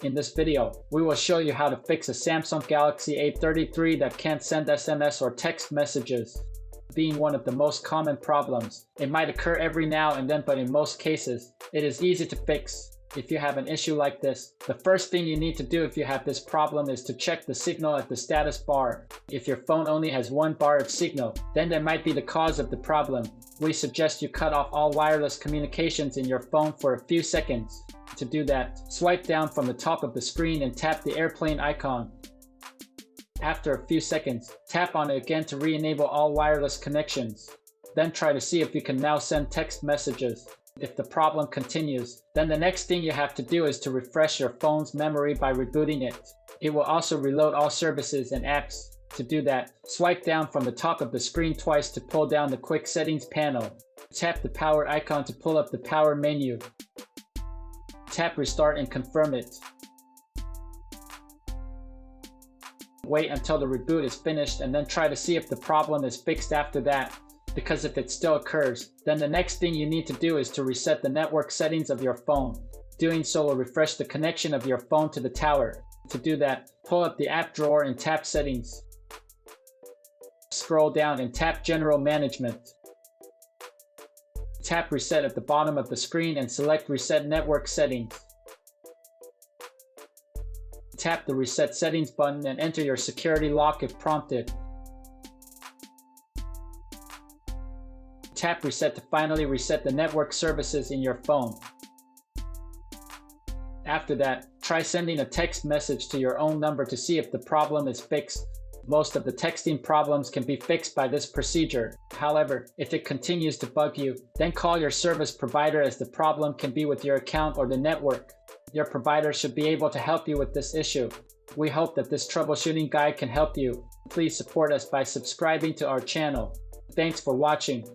In this video, we will show you how to fix a Samsung Galaxy A33 that can't send SMS or text messages. Being one of the most common problems, it might occur every now and then, but in most cases, it is easy to fix. If you have an issue like this, the first thing you need to do if you have this problem is to check the signal at the status bar. If your phone only has one bar of signal, then that might be the cause of the problem. We suggest you cut off all wireless communications in your phone for a few seconds. To do that, swipe down from the top of the screen and tap the airplane icon. After a few seconds, tap on it again to re-enable all wireless connections. Then try to see if you can now send text messages. If the problem continues, then the next thing you have to do is to refresh your phone's memory by rebooting it. It will also reload all services and apps. To do that, swipe down from the top of the screen twice to pull down the quick settings panel. Tap the power icon to pull up the power menu. Tap restart and confirm it. Wait until the reboot is finished and then try to see if the problem is fixed after that. Because if it still occurs, then the next thing you need to do is to reset the network settings of your phone. Doing so will refresh the connection of your phone to the tower. To do that, pull up the app drawer and tap Settings. Scroll down and tap General Management. Tap Reset at the bottom of the screen and select Reset Network Settings. Tap the Reset Settings button and enter your security lock if prompted. Tap Reset to finally reset the network services in your phone. After that, try sending a text message to your own number to see if the problem is fixed. Most of the texting problems can be fixed by this procedure. However, if it continues to bug you, then call your service provider, as the problem can be with your account or the network. Your provider should be able to help you with this issue. We hope that this troubleshooting guide can help you. Please support us by subscribing to our channel. Thanks for watching.